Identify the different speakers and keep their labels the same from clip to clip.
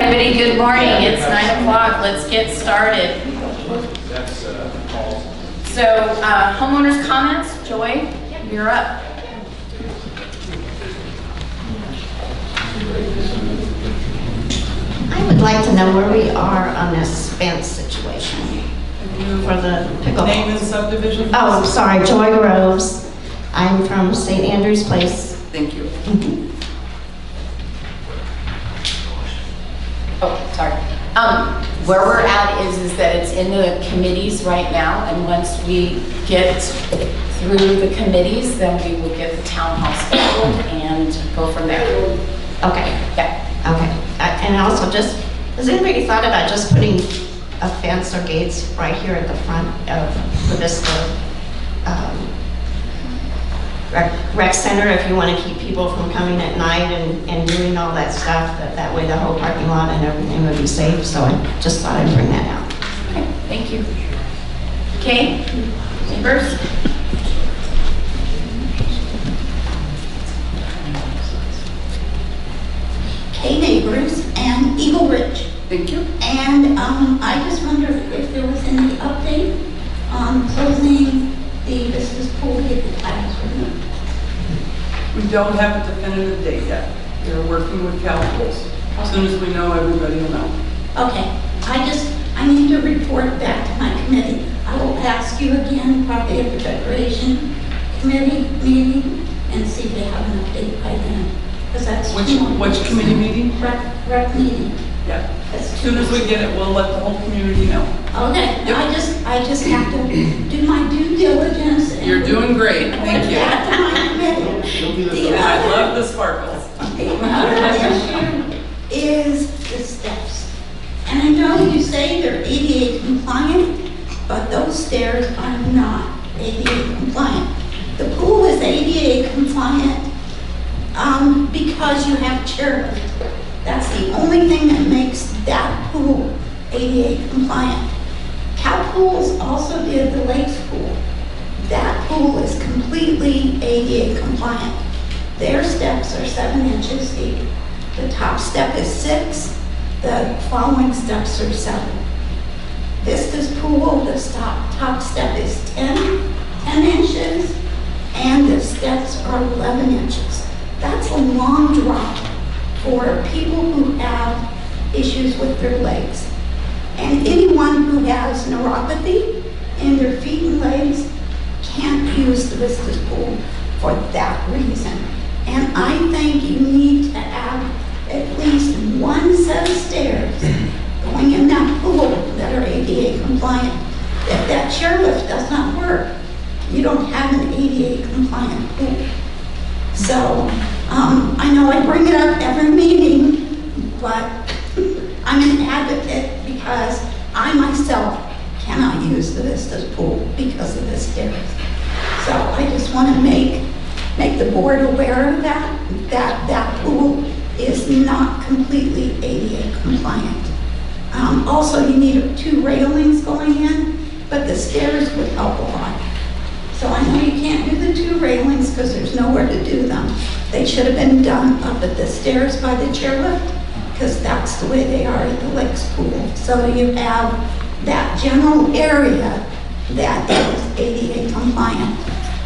Speaker 1: everybody, good morning. It's 9 o'clock. Let's get started. So, homeowners' comments. Joy, you're up.
Speaker 2: I would like to know where we are on this fence situation for the pickleball.
Speaker 3: Name and subdivision?
Speaker 2: Oh, I'm sorry, Joy Groves. I'm from St. Andrew's Place.
Speaker 3: Thank you.
Speaker 1: Oh, sorry. Where we're at is that it's in the committees right now, and once we get through the committees, then we will get the town hall scheduled and go from there.
Speaker 2: Okay.
Speaker 1: Yeah.
Speaker 2: Okay. And also just, has anybody thought about just putting a fence or gates right here at the front of the Vista rec center if you want to keep people from coming at night and doing all that stuff, that way the whole parking lot and everything would be safe. So I just thought I'd bring that out.
Speaker 1: Okay, thank you. Okay, neighbors?
Speaker 4: Hey neighbors and Eagle Ridge.
Speaker 3: Thank you.
Speaker 4: And I just wonder if there was any update on closing the Vistas pool to get the tiles removed.
Speaker 3: We don't have a definitive date yet. We're working with Calpools. As soon as we know, everybody will know.
Speaker 4: Okay, I need to report back to my committee. I will ask you again, probably at the Recreation Committee meeting, and see if they have an update by then. Because that's
Speaker 3: Which committee meeting?
Speaker 4: Rec meeting.
Speaker 3: Yeah. As soon as we get it, we'll let the whole community know.
Speaker 4: Okay,
Speaker 3: Yep.
Speaker 4: I just have to do my due diligence. And
Speaker 3: You're doing great. Thank you.
Speaker 4: Back to my committee.
Speaker 3: I love the sparkles.
Speaker 4: The other issue is the steps. And I know you say they're ADA compliant, but those stairs are not ADA compliant. The pool is ADA compliant because you have chairlift. That's the only thing that makes that pool ADA compliant. Cal Pools also did the lakes pool. That pool is completely ADA compliant. Their steps are 7 inches deep. The top step is 6. The following steps are 7. Vista's pool, the top step is 10 inches, and the steps are 11 inches. That's a long drop for people who have issues with their legs. And anyone who has neuropathy in their feet and legs can't use the Vistas pool for that reason. And I think you need to have at least one set of stairs going in that pool that are ADA compliant. If that chairlift does not work, you don't have an ADA compliant pool. So I know I bring it up every meeting, but I'm an advocate because I myself cannot use the Vistas pool because of the stairs. So I just want to make the board aware of that pool is not completely ADA compliant. Also, you need 2 railings going in, but the stairs would help a lot. So I know you can't do the 2 railings because there's nowhere to do them. They should have been done up at the stairs by the chairlift because that's the way they are at the lakes pool. So you have that general area that is ADA compliant.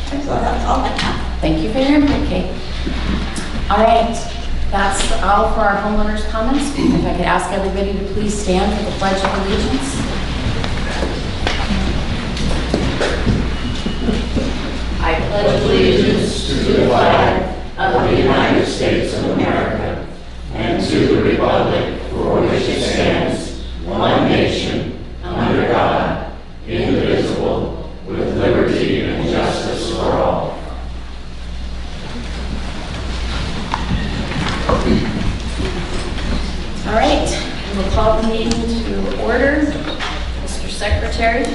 Speaker 4: So that's all I have.
Speaker 1: Thank you for your input, Kate. All right, that's all for our homeowners' comments. If I could ask everybody to please stand for the Pledge of Allegiance. I pledge allegiance to the flag of the United States of America and to the republic for which it stands, one nation, under God, indivisible, with liberty and justice for all. All right, we'll call the meeting to order. Mr. Secretary.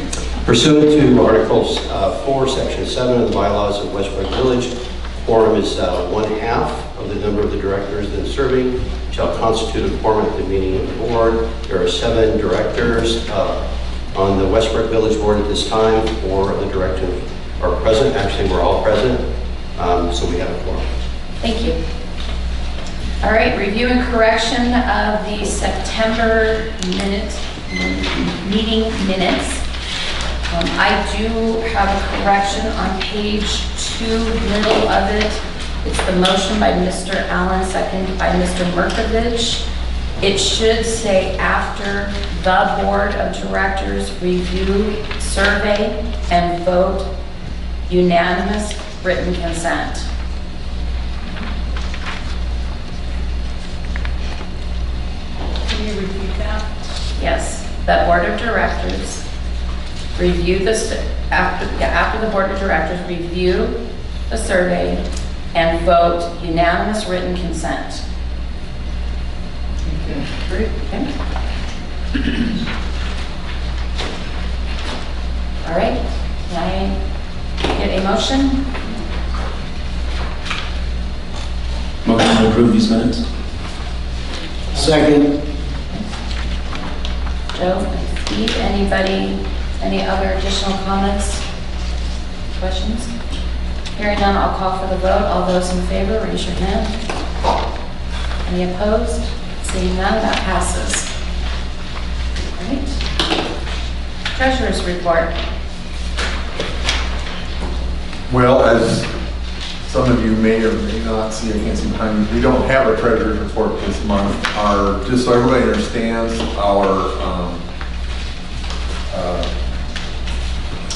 Speaker 5: Pursuant to Articles 4, Section 7 of the bylaws of Westbrook Village, quorum is 1/2 of the number of the directors then serving shall constitute a quorum at the meeting of the board. There are 7 directors on the Westbrook Village Board at this time. 4 of the directors are present. Actually, we're all present, so we have a quorum.
Speaker 1: Thank you. All right, review and correction of the September meeting minutes. I do have a correction on page 2, middle of it. It's the motion by Mr. Allen, second by Mr. Merkovich. It should say after the Board of Directors review, survey, and vote unanimous written consent.
Speaker 3: Can you repeat that?
Speaker 1: Yes, the Board of Directors review after the Board of Directors review the survey and vote unanimous written consent.
Speaker 3: Great.
Speaker 1: Okay. All right, can I get a motion?
Speaker 6: Motion to approve these minutes?
Speaker 5: Second.
Speaker 1: Joe, Steve, anybody, any other additional comments, questions? Hearing none, I'll call for the vote. All those in favor, raise your hand. Any opposed? Seeing none, that passes. All right. Treasurer's report.
Speaker 7: Well, as some of you may or may not see, I can't see behind me, we don't have a treasurer's report this month. Just so everybody understands,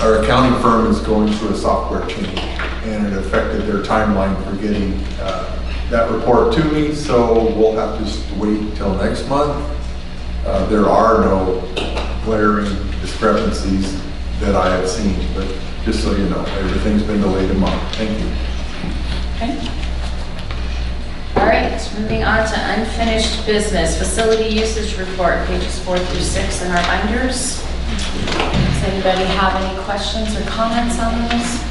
Speaker 7: our accounting firm is going through a software change, and it affected their timeline for getting that report to me, so we'll have to just wait till next month. There are no glaring discrepancies that I have seen, but just so you know, everything's been delayed a month. Thank you.
Speaker 1: Okay. All right, moving on to unfinished business. Facility usage report, pages 4 through 6 in our binders. Does anybody have any questions or comments on those?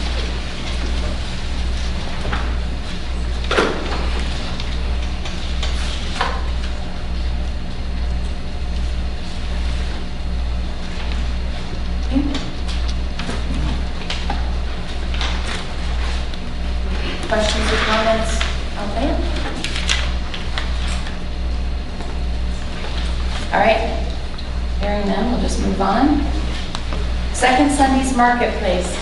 Speaker 1: Questions or comments out there? All right, hearing none, we'll just move on. Second Sunday's Marketplace.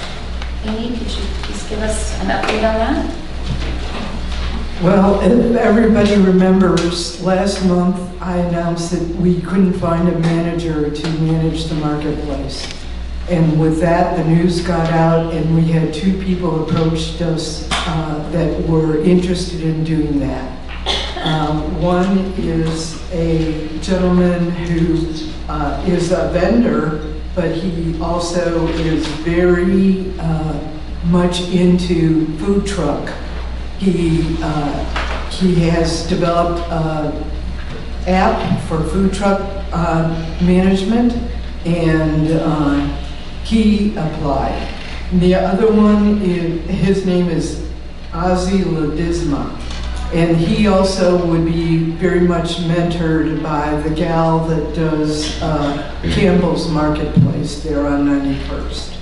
Speaker 1: Amy, could you please give us an update on that?
Speaker 8: Well, if everybody remembers, last month I announced that we couldn't find a manager to manage the marketplace. And with that, the news got out and we had 2 people approached us that were interested in doing that. One is a gentleman who is a vendor, but he also is very much into food truck. He has developed an app for food truck management, and he applied. The other one, his name is Ozzy Ledisma, and he also would be very much mentored by the gal that does Campbell's Marketplace there on 91st.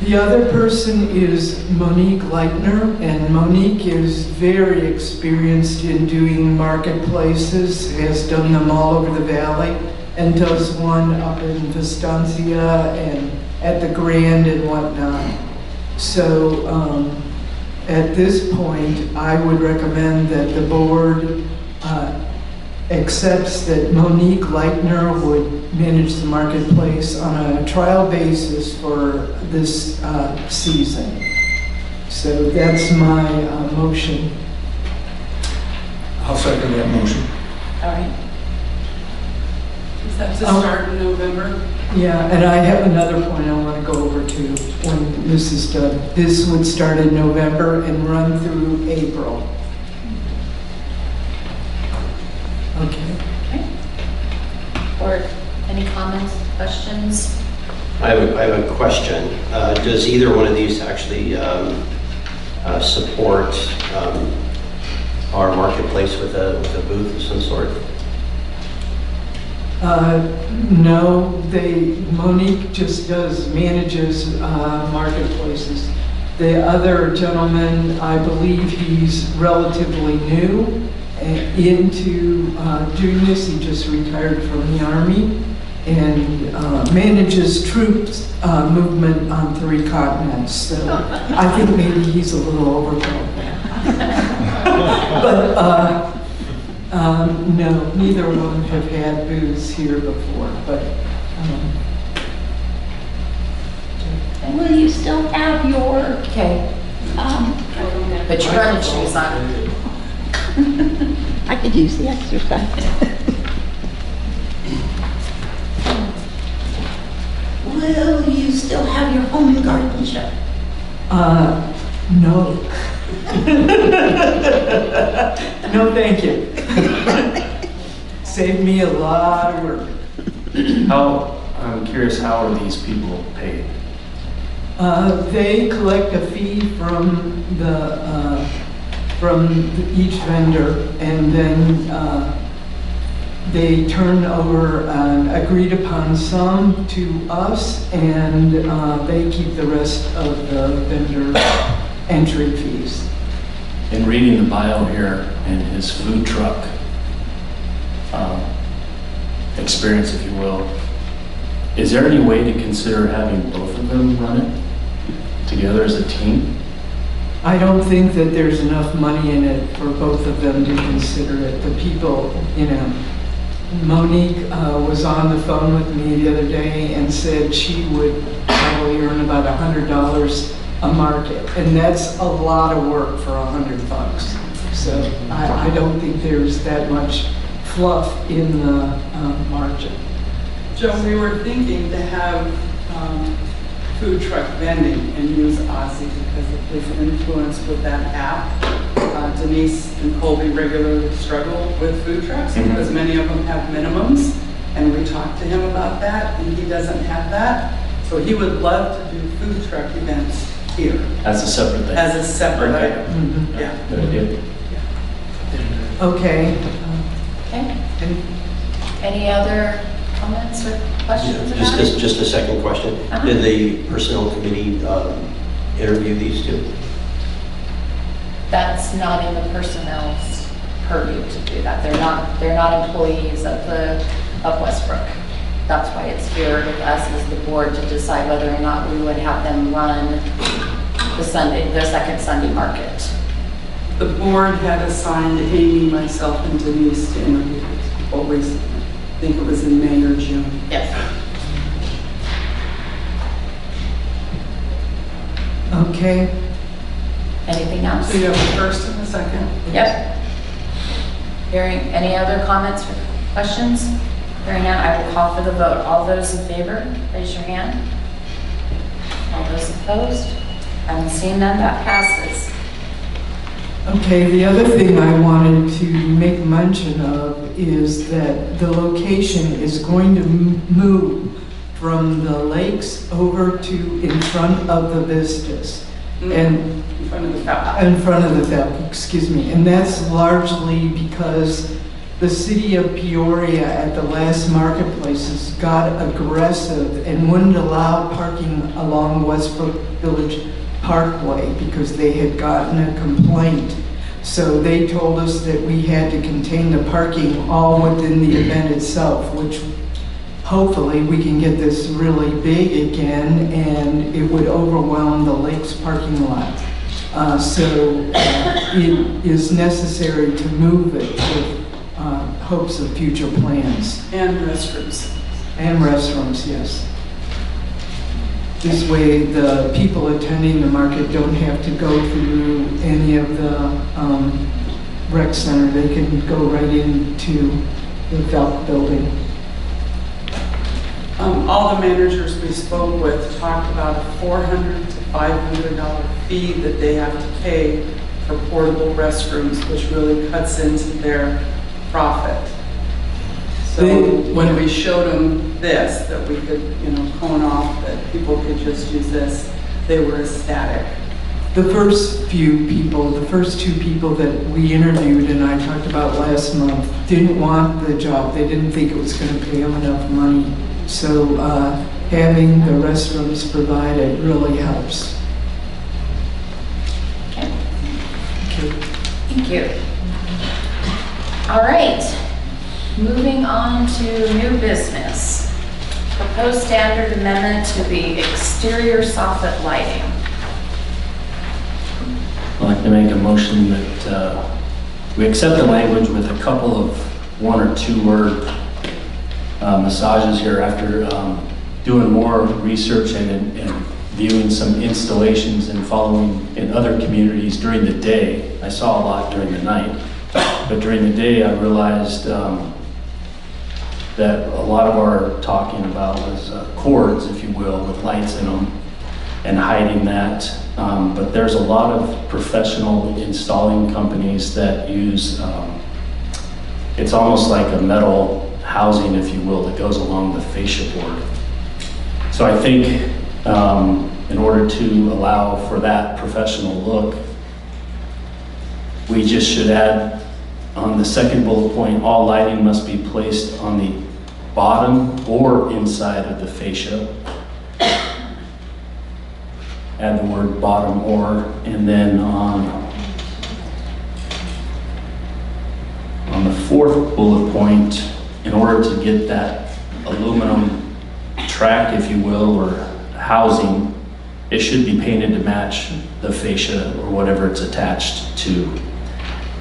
Speaker 8: The other person is Monique Leitner, and Monique is very experienced in doing marketplaces, has done them all over the valley, and does one up in Vistancia and at the Grand and whatnot. So at this point, I would recommend that the board accepts that Monique Leitner would manage the marketplace on a trial basis for this season. So that's my motion.
Speaker 7: I'll second that motion.
Speaker 1: All right.
Speaker 3: Is that to start in November?
Speaker 8: Yeah, and I have another point I want to go over too when this is done. This would start in November and run through April. Okay.
Speaker 1: Or any comments, questions?
Speaker 5: I have a question. Does either one of these actually support our marketplace with a booth of some sort?
Speaker 8: No, Monique just manages marketplaces. The other gentleman, I believe he's relatively new, into doing this. He just retired from the Army and manages troops movement on 3 continents. So I think maybe he's a little overqualified. But no, neither of them have had booths here before. But
Speaker 1: Will you still have your,
Speaker 9: Okay, put your running shoes on.
Speaker 4: I could use the exercise. Will you still have your home and garden show?
Speaker 8: no. No, thank you. Saved me a lot of work.
Speaker 6: I'm curious, how are these people paid?
Speaker 8: They collect a fee from each vendor, and then they turn over an agreed upon sum to us, and they keep the rest of the vendor entry fees.
Speaker 6: In reading the bio here and his food truck experience, if you will, is there any way to consider having both of them run it together as a team?
Speaker 8: I don't think that there's enough money in it for both of them to consider it. The people, Monique was on the phone with me the other day and said she would probably earn about $100 a market, and that's a lot of work for $100. So I don't think there's that much fluff in the margin.
Speaker 3: Joe, we were thinking to have food truck vending and use Ozzy because of his influence with that app. Denise and Colby regularly struggle with food trucks because many of them have minimums, and we talked to him about that, and he doesn't have that. So he would love to do food truck events here
Speaker 6: As a separate thing?
Speaker 3: as a separate
Speaker 6: Okay.
Speaker 3: item. Yeah.
Speaker 6: Good idea.
Speaker 8: Okay.
Speaker 9: Okay. Any other comments or questions about it?
Speaker 5: Just a second question.
Speaker 9: Uh-huh.
Speaker 5: Did the personnel committee interview these two?
Speaker 9: That's not in the personnel's purview to do that. They're not employees of Westbrook. That's why it's here with us as the board to decide whether or not we would have them run the second Sunday market.
Speaker 3: The board had assigned Amy, myself, and Denise to interview. Always, I think it was in May or June.
Speaker 9: Yes.
Speaker 8: Okay.
Speaker 9: Anything else?
Speaker 3: So you have the first and the second.
Speaker 9: Yep. Hearing any other comments or questions? Hearing none, I will call for the vote. All those in favor, raise your hand. All those opposed? I'm seeing none, that passes.
Speaker 8: Okay, the other thing I wanted to make mention of is that the location is going to move from the lakes over to in front of the vistas. And
Speaker 3: In front of the fountain.
Speaker 8: in front of the fountain, excuse me. And that's largely because the city of Peoria at the last marketplaces got aggressive and wouldn't allow parking along Westbrook Village Parkway because they had gotten a complaint. So they told us that we had to contain the parking all within the event itself, which hopefully we can get this really big again and it would overwhelm the lake's parking lot. It is necessary to move it with hopes of future plans.
Speaker 3: And restrooms.
Speaker 8: And restrooms, yes. This way, the people attending the market don't have to go through any of the rec center. They can go right into the Felt building.
Speaker 3: All the managers we spoke with talked about a $400 to $500 fee that they have to pay for portable restrooms, which really cuts into their profit. So when we showed them this, that we could, cone off, that people could just use this, they were ecstatic.
Speaker 8: The first two people that we interviewed and I talked about last month didn't want the job. They didn't think it was going to pay them enough money. So having the restrooms provided really helps.
Speaker 9: Okay. Thank you. All right, moving on to new business. Proposed standard amendment to the exterior soffit lighting.
Speaker 6: I'd like to make a motion that we accept the language with a couple of one or two word massages here after doing more research and viewing some installations and following in other communities during the day. I saw a lot during the night, but during the day I realized that a lot of our talking about was cords, if you will, with lights in them and hiding that. But there's a lot of professional installing companies that use, it's almost like a metal housing, if you will, that goes along the fascia board. So I think in order to allow for that professional look, we just should add on the second bullet point, all lighting must be placed on the bottom or inside of the fascia. Add the word bottom or, and then on the fourth bullet point, in order to get that aluminum track, if you will, or housing, it should be painted to match the fascia or whatever it's attached to.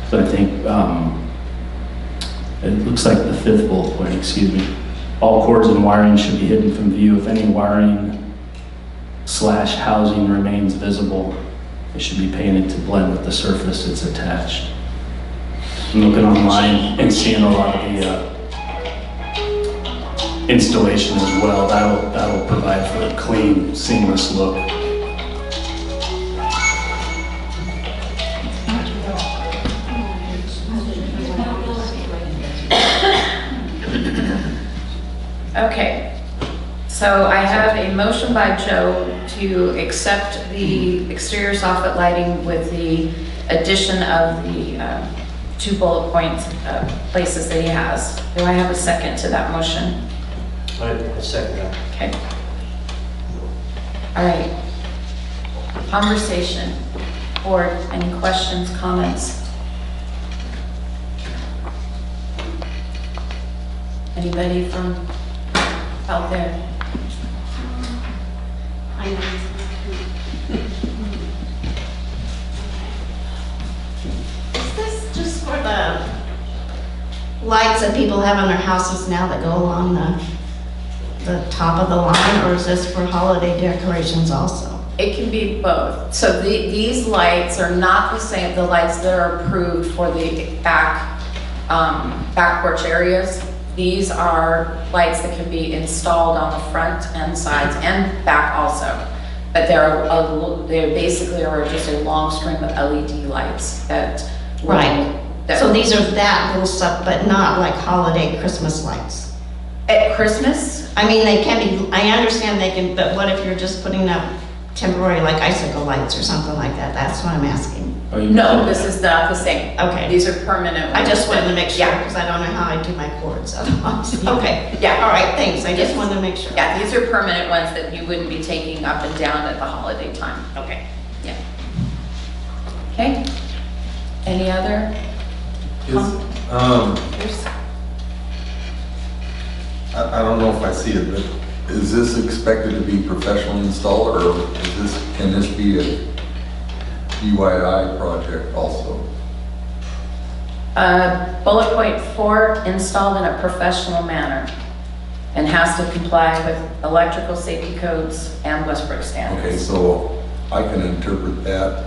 Speaker 6: So I think it looks like the fifth bullet point, excuse me. All cords and wiring should be hidden from view. If any wiring / housing remains visible, it should be painted to blend with the surface it's attached. I'm looking online and seeing a lot of the installation as well. That'll provide for a clean, seamless look.
Speaker 9: Okay, so I have a motion by Joe to accept the exterior soffit lighting with the addition of the 2 bullet point places that he has. Do I have a second to that motion?
Speaker 5: I second that.
Speaker 9: Okay. All right. Conversation. Board, any questions, comments? Anybody from out there?
Speaker 2: Is this just for the lights that people have on their houses now that go along the top of the line, or is this for holiday decorations also?
Speaker 9: It can be both. So these lights are not the same, the lights that are approved for the back porch areas. These are lights that can be installed on the front and sides and back also. But they basically are just a long string of LED lights that.
Speaker 2: Right. So these are that little stuff, but not like holiday Christmas lights.
Speaker 9: At Christmas?
Speaker 2: I mean, they can be, I understand they can, but what if you're just putting up temporary like icicle lights or something like that? That's what I'm asking.
Speaker 9: No, this is not the same.
Speaker 2: Okay.
Speaker 9: These are permanent.
Speaker 2: I just wanted to make sure,
Speaker 9: Yeah.
Speaker 2: because I don't know how I do my cords otherwise. Okay.
Speaker 9: Yeah.
Speaker 2: All right, thanks. I just
Speaker 9: Yes.
Speaker 2: wanted to make sure.
Speaker 9: Yeah, these are permanent ones that you wouldn't be taking up and down at the holiday time.
Speaker 2: Okay.
Speaker 9: Yeah. Okay. Any other?
Speaker 7: I don't know if I see it, but is this expected to be professionally installed, or can this be a DIY project also?
Speaker 9: Bullet point 4, installed in a professional manner and has to comply with electrical safety codes and Westbrook standards.
Speaker 7: Okay, so I can interpret that.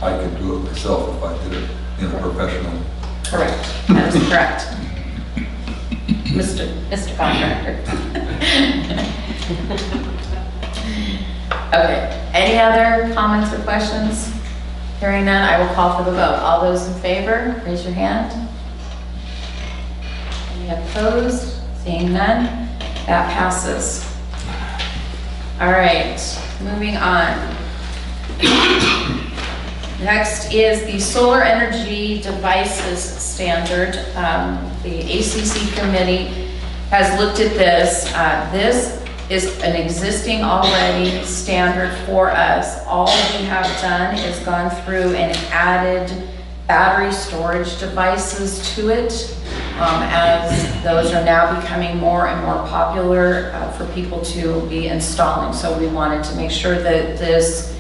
Speaker 7: I could do it myself if I did it in a professional.
Speaker 9: Correct, that is correct. Mr. Contractor. Okay, any other comments or questions? Hearing none, I will call for the vote. All those in favor, raise your hand. Any opposed? Seeing none, that passes. All right, moving on. Next is the solar energy devices standard. The ACC committee has looked at this. This is an existing already standard for us. All we have done is gone through and added battery storage devices to it, as those are now becoming more and more popular for people to be installing. So we wanted to make sure that this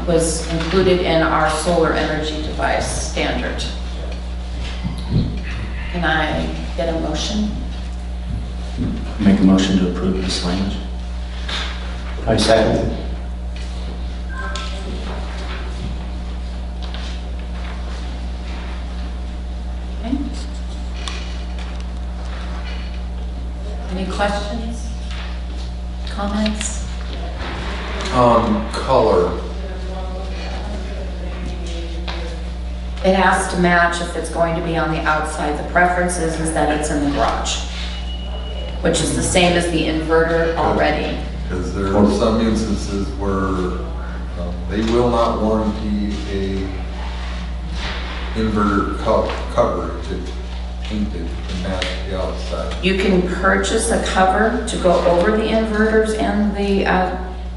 Speaker 9: was included in our solar energy device standard. Can I get a motion?
Speaker 6: Make a motion to approve this language.
Speaker 5: I second.
Speaker 9: Okay. Any questions? Comments?
Speaker 7: Color.
Speaker 9: It has to match if it's going to be on the outside. The preference is that it's in the garage, which is the same as the inverter already.
Speaker 7: Because there are some instances where they will not warranty a inverter cover to paint it to match the outside.
Speaker 9: You can purchase a cover to go over the inverters and the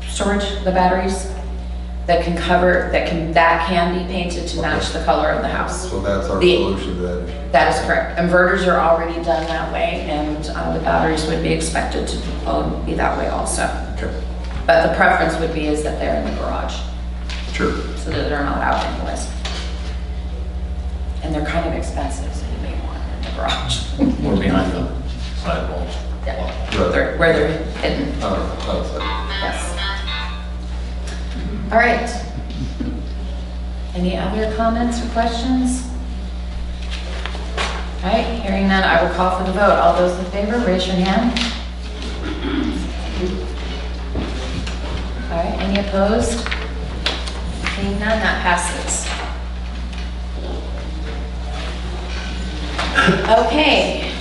Speaker 9: storage, the batteries, that can cover, that can be painted to match the color of the house.
Speaker 7: So that's our
Speaker 9: The-
Speaker 7: solution to that issue.
Speaker 9: That is correct. Inverters are already done that way, and the batteries would be expected to be that way also.
Speaker 7: Okay,
Speaker 9: But the preference would be is that they're in the garage,
Speaker 7: sure.
Speaker 9: so that they're not out anyways. And they're kind of expensive, so you may want them in the garage.
Speaker 6: We're behind the sidewalls.
Speaker 9: Yeah.
Speaker 7: Right.
Speaker 9: Where they're hidden,
Speaker 7: Outside.
Speaker 9: yes. All right. Any other comments or questions? All right, hearing none, I will call for the vote. All those in favor, raise your hand. All right, any opposed? Seeing none, that passes. Okay,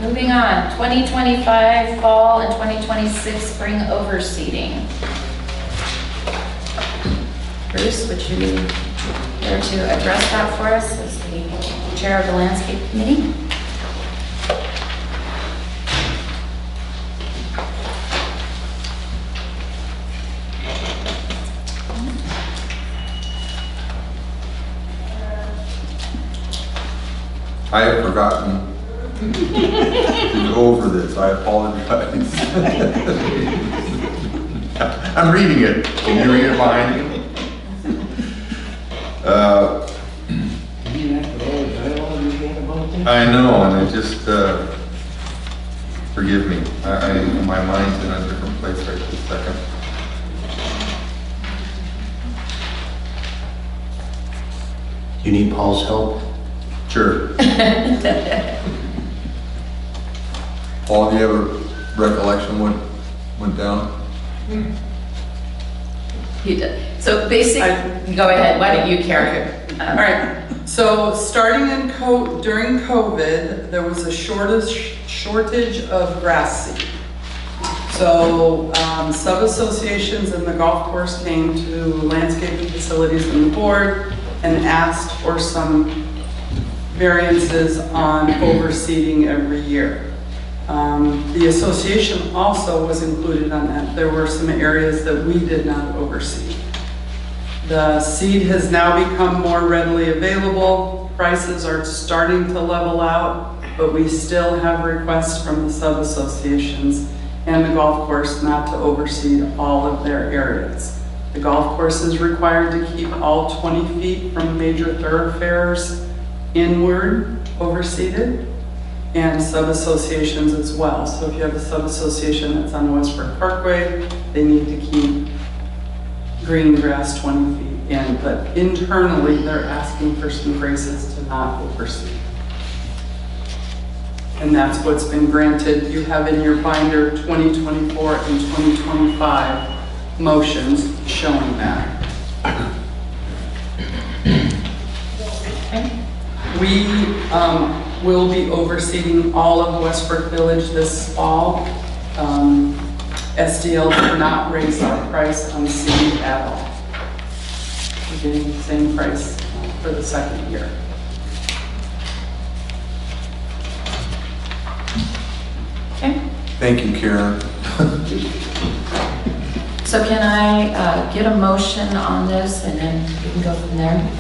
Speaker 9: moving on. 2025 fall and 2026 spring overseeding. Bruce, would you care to address that for us as the chair of the landscape committee?
Speaker 7: I have forgotten to go over this. I apologize. I'm reading it. Can you read it behind me? I know, and I just, forgive me. My mind's in a different place right this second.
Speaker 5: You need Paul's help?
Speaker 7: Sure. Paul, do you have a recollection what went down?
Speaker 9: You did. So basically, go ahead, why don't you carry it?
Speaker 3: All right, so starting during COVID, there was a shortage of grass seed. So sub-associations and the golf course came to landscaping facilities and the board and asked for some variances on overseeding every year. The association also was included on that. There were some areas that we did not overseed. The seed has now become more readily available. Prices are starting to level out, but we still have requests from the sub-associations and the golf course not to overseed all of their areas. The golf course is required to keep all 20 feet from major thoroughfares inward overseeded, and sub-associations as well. So if you have a sub-association that's on Westbrook Parkway, they need to keep green grass 20 feet in, but internally, they're asking for some graces to not overseed. And that's what's been granted. You have in your binder 2024 and 2025 motions showing that. We will be overseeing all of Westbrook Village this fall. SDL did not raise our price on seed at all. We're getting the same price for the second year.
Speaker 9: Okay,
Speaker 7: Thank you, Karen.
Speaker 9: so can I get a motion on this and then we can go from there?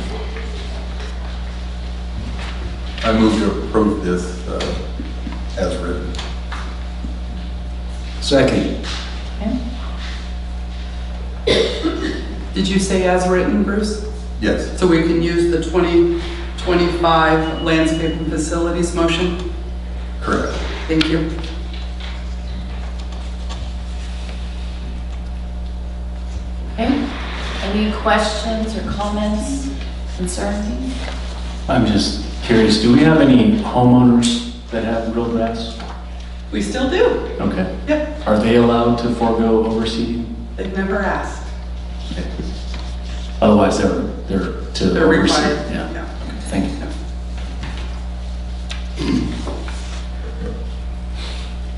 Speaker 7: I move to approve this as written.
Speaker 6: Second.
Speaker 9: Okay.
Speaker 3: Did you say as written, Bruce?
Speaker 7: Yes.
Speaker 3: So we can use the 2025 landscape and facilities motion?
Speaker 7: Correct.
Speaker 3: Thank you.
Speaker 9: Okay. Any questions or comments, concerns?
Speaker 6: I'm just curious, do we have any homeowners that have real grass?
Speaker 3: We still do.
Speaker 6: Okay.
Speaker 3: Yep.
Speaker 6: Are they allowed to forego overseeding?
Speaker 3: They've never asked.
Speaker 6: Otherwise, they're to
Speaker 3: They're
Speaker 6: oversee.
Speaker 3: required.
Speaker 6: Yeah.
Speaker 3: Yeah.
Speaker 6: Okay, thank you.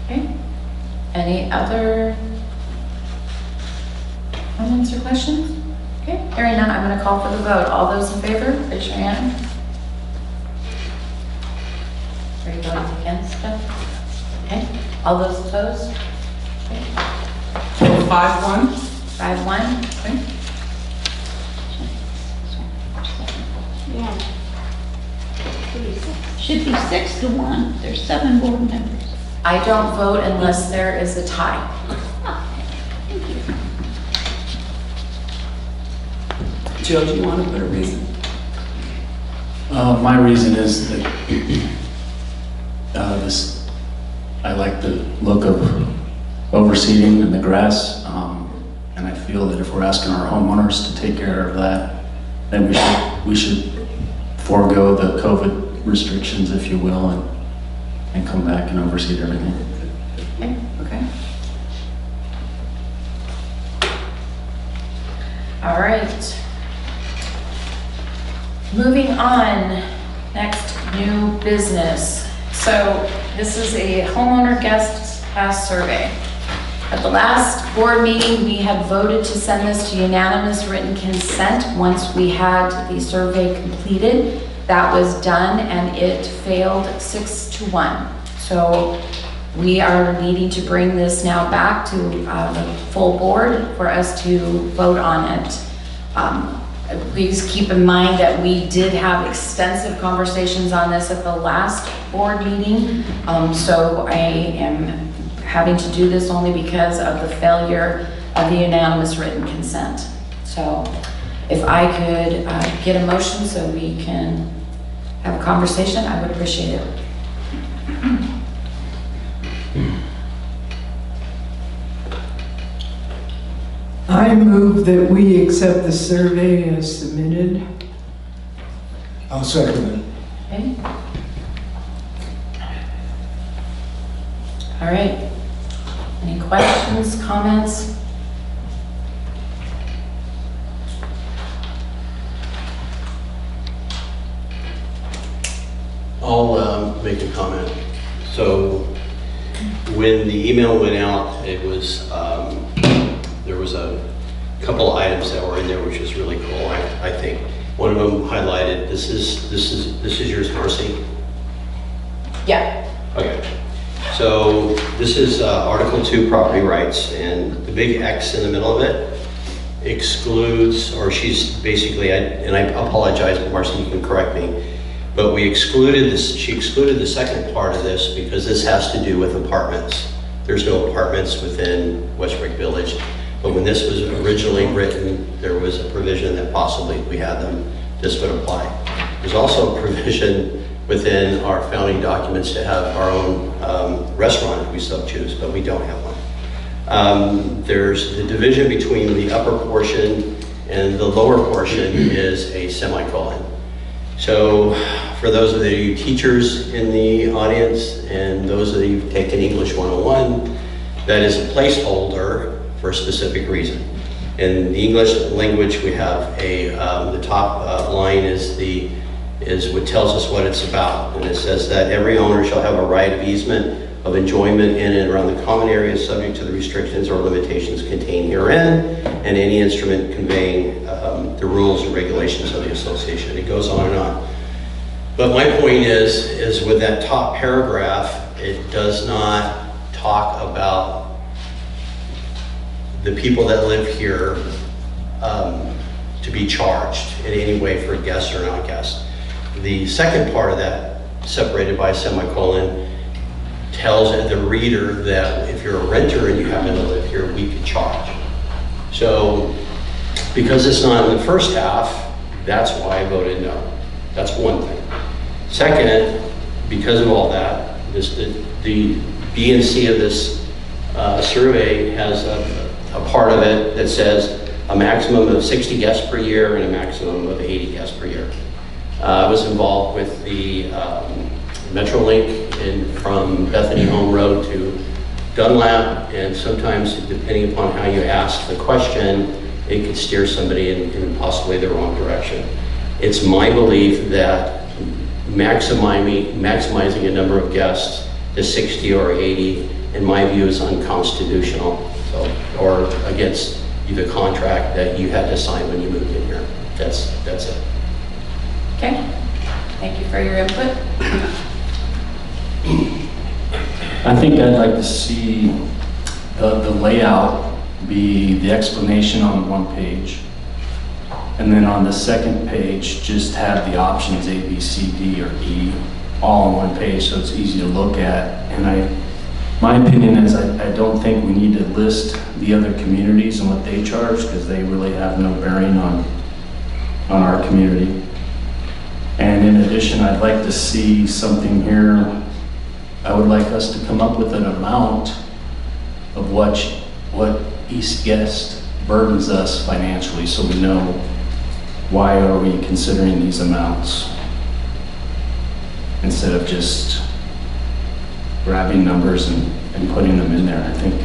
Speaker 9: Okay. Any other comments or questions? Okay, hearing none, I'm going to call for the vote. All those in favor, raise your hand. Are you voting against it? Okay. All those opposed? Okay.
Speaker 3: 5-1?
Speaker 9: 5-1.
Speaker 3: Okay.
Speaker 4: Yeah. Should be 6-1. There's 7 board members.
Speaker 9: I don't vote unless there is a tie.
Speaker 4: Thank you.
Speaker 3: Jill, do you want to put a reason?
Speaker 6: My reason is that I like the look of overseeding and the grass, and I feel that if we're asking our homeowners to take care of that, then we should forego the COVID restrictions, if you will, and come back and overseed everything.
Speaker 9: Okay.
Speaker 3: Okay.
Speaker 9: All right. Moving on, next new business. So this is a homeowner guest pass survey. At the last board meeting, we had voted to send this to unanimous written consent once we had the survey completed. That was done and it failed 6-1. So we are needing to bring this now back to the full board for us to vote on it. Please keep in mind that we did have extensive conversations on this at the last board meeting. So I am having to do this only because of the failure of the unanimous written consent. So if I could get a motion so we can have a conversation, I would appreciate it.
Speaker 8: I move that we accept the survey as submitted.
Speaker 10: I'll second it.
Speaker 9: Okay. All right. Any questions, comments?
Speaker 5: I'll make a comment. So when the email went out, it was there was a couple of items that were in there, which was really cool. I think one of them highlighted. This is yours, Marcy.
Speaker 9: Yeah.
Speaker 5: Okay. So this is Article 2 property rights, and the big X in the middle of it excludes, or she's basically, and I apologize, Marcy, you can correct me, but we excluded this, she excluded the second part of this because this has to do with apartments. There's no apartments within Westbrook Village, but when this was originally written, there was a provision that possibly if we had them, this would apply. There's also a provision within our founding documents to have our own restaurant if we so choose, but we don't have one. There's the division between the upper portion and the lower portion is a semicolon. So for those of you teachers in the audience and those of you who've taken English 101, that is a placeholder for a specific reason. In the English language, we have the top line is what tells us what it's about. And it says that every owner shall have a right of easement of enjoyment in and around the common areas subject to the restrictions or limitations contained herein and any instrument conveying the rules and regulations of the association. It goes on and on. But my point is with that top paragraph, it does not talk about the people that live here to be charged in any way for guests or non-guests. The second part of that separated by a semicolon, tells the reader that if you're a renter and you happen to live here, we could charge. So because it's not in the first half, that's why I voted no. That's one thing. Second, because of all that, the B and C of this survey has a part of it that says a maximum of 60 guests per year and a maximum of 80 guests per year. I was involved with the Metrolink from Bethany Home Road to Dunlap, and sometimes, depending upon how you ask the question, it could steer somebody in possibly the wrong direction. It's my belief that maximizing a number of guests to 60 or 80, in my view, is unconstitutional, or against the contract that you had to sign when you moved in here. That's it.
Speaker 9: Okay, thank you for your input.
Speaker 6: I think I'd like to see the layout be the explanation on one page. And then on the second page, just have the options A, B, C, D, or E all on one page so it's easy to look at. And my opinion is I don't think we need to list the other communities and what they charge, because they really have no bearing on our community. And in addition, I'd like to see something here. I would like us to come up with an amount of what each guest burdens us financially, so we know why are we considering these amounts, instead of just grabbing numbers and putting them in there. I think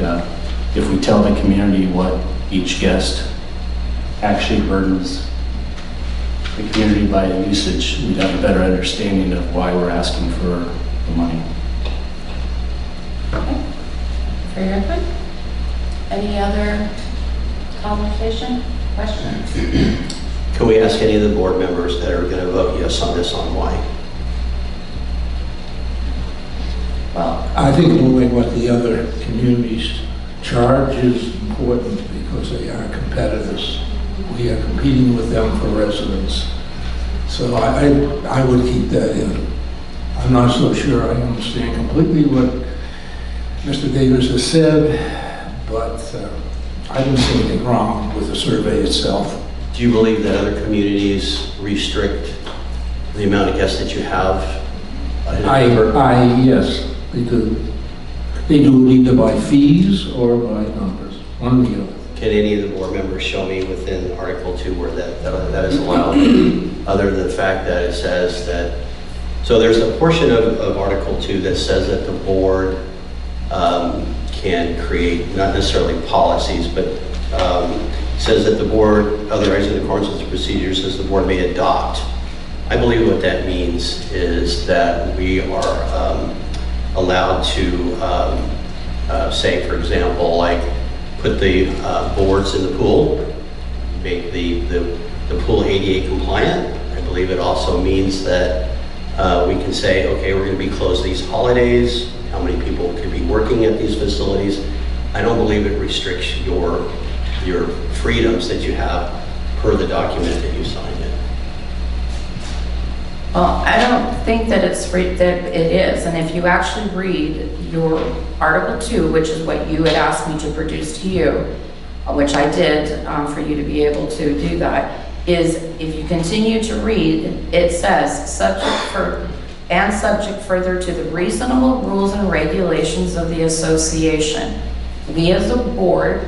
Speaker 6: if we tell the community what each guest actually burdens the community by usage, we'd have a better understanding of why we're asking for the money.
Speaker 9: Okay, for your input. Any other conversation, questions?
Speaker 5: Can we ask any of the board members that are going to vote yes on this on why?
Speaker 9: Well,
Speaker 10: I think knowing what the other communities charge is important because they are competitors. We are competing with them for residents. So I would keep that in. I'm not so sure I understand completely what Mr. Davis has said, but I don't see anything wrong with the survey itself.
Speaker 5: Do you believe that other communities restrict the amount of guests that you have?
Speaker 10: Yes, they do. They do it either by fees or by numbers, one or the other.
Speaker 5: Can any of the board members show me within Article 2 where that is allowed, other than the fact that it says that, so there's a portion of Article 2 that says that the board can create, not necessarily policies, but says that the board, otherwise in accordance with the procedures, says the board may adopt. I believe what that means is that we are allowed to say, for example, like put the boards in the pool, make the pool ADA compliant. I believe it also means that we can say, okay, we're going to be closed these holidays, how many people could be working at these facilities. I don't believe it restricts your freedoms that you have per the document that you signed in.
Speaker 9: Well, I don't think that that it is. And if you actually read your Article 2, which is what you had asked me to produce to you, which I did for you to be able to do that, is if you continue to read, it says subject further to the reasonable rules and regulations of the association. We as a board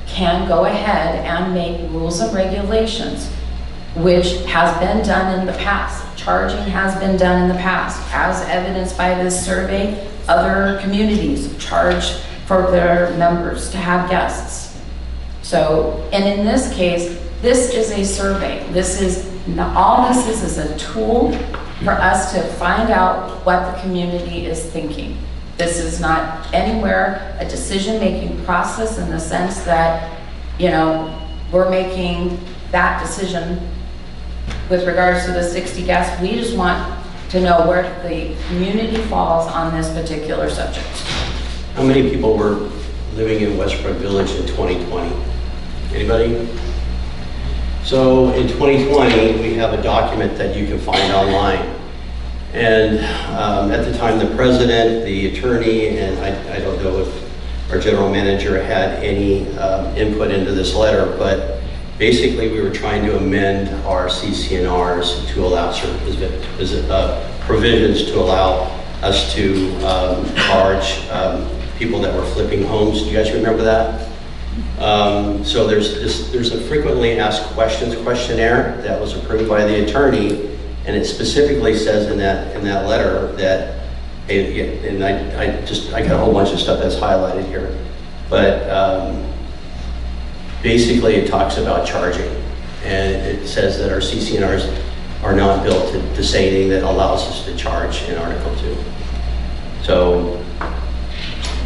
Speaker 9: can go ahead and make rules and regulations, which has been done in the past. Charging has been done in the past. As evidenced by this survey, other communities charge for their members to have guests. So, and in this case, this is a survey. All this is a tool for us to find out what the community is thinking. This is not anywhere a decision-making process in the sense that, we're making that decision with regards to the 60 guests. We just want to know where the community falls on this particular subject.
Speaker 5: How many people were living in Westbrook Village in 2020? Anybody? So in 2020, we have a document that you can find online. And at the time, the president, the attorney, and I don't know if our general manager had any input into this letter, but basically we were trying to amend our CCNRs to allow certain provisions to allow us to charge people that were flipping homes. Do you guys remember that? So there's a frequently asked questions questionnaire that was approved by the attorney, and it specifically says in that letter that, and I got a whole bunch of stuff that's highlighted here, but basically it talks about charging, and it says that our CCNRs are not built to say anything that allows us to charge in Article 2.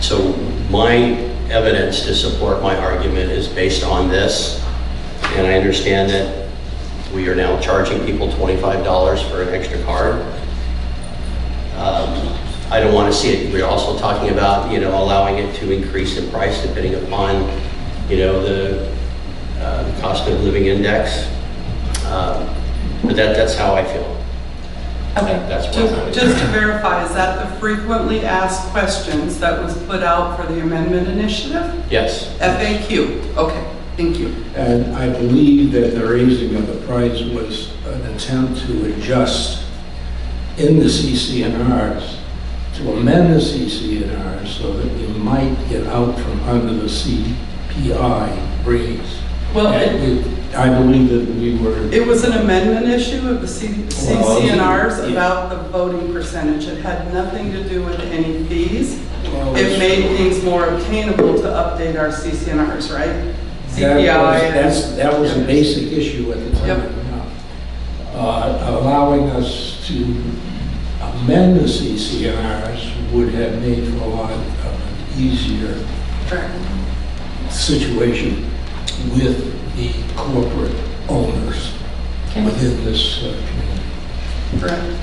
Speaker 5: So my evidence to support my argument is based on this, and I understand that we are now charging people $25 for an extra card. I don't want to see it. We're also talking about, allowing it to increase in price depending upon, the cost of living index. But that's how I feel.
Speaker 9: Okay.
Speaker 5: That's what
Speaker 3: Just to verify, is that the frequently asked questions that was put out for the amendment initiative?
Speaker 5: Yes.
Speaker 3: FAQ, okay, thank you.
Speaker 10: And I believe that the raising of the price was an attempt to adjust in the CCNRs, to amend the CCNRs so that we might get out from under the CPI raise.
Speaker 3: Well,
Speaker 10: I believe that we were...
Speaker 3: it was an amendment issue of the CCNRs about the voting percentage. It had nothing to do with any fees. It made things more obtainable to update our CCNRs, right? CPI.
Speaker 10: That was a basic issue at the time.
Speaker 3: Yep.
Speaker 10: Allowing us to amend the CCNRs would have made for a lot of an easier situation with the corporate owners within this community.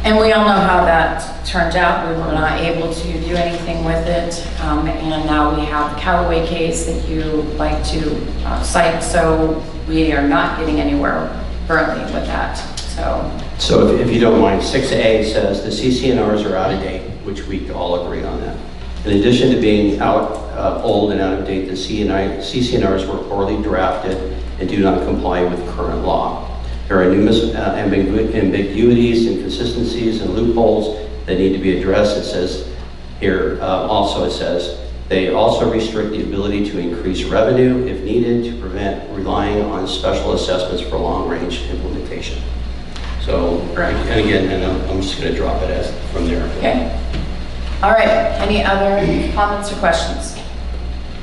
Speaker 9: And we all know how that turned out. We were not able to do anything with it. And now we have the Callaway case that you like to cite. So we are not getting anywhere currently with that.
Speaker 5: So if you don't mind, 6A says the CCNRs are out of date, which we all agree on that. In addition to being old and out of date, the CCNRs were poorly drafted and do not comply with current law. There are numerous ambiguities, inconsistencies, and loopholes that need to be addressed. It says here, also it says, they also restrict the ability to increase revenue if needed to prevent relying on special assessments for long-range implementation. So, and again, I'm just going to drop it as from there.
Speaker 9: Okay. All right. Any other comments or questions?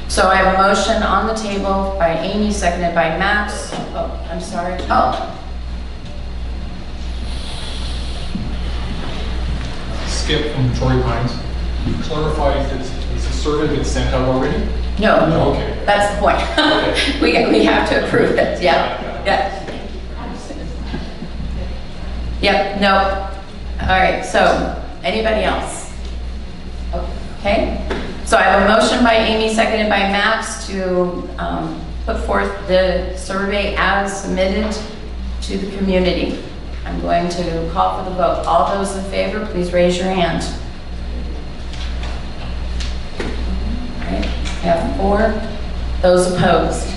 Speaker 9: So I have a motion on the table by Amy, seconded by Max. Oh, I'm sorry. Oh.
Speaker 11: Skip from Troy Pines. Clarify if it's a survey been sent out already?
Speaker 9: No.
Speaker 11: No, okay.
Speaker 9: That's the point.
Speaker 11: Okay.
Speaker 9: we have to approve it. Yeah. Yeah. Yep. No. All right. So anybody else? Okay. So I have a motion by Amy, seconded by Max, to put forth the survey as submitted to the community. I'm going to call for the vote. All those in favor, please raise your hand. All right, I have 4. Those opposed?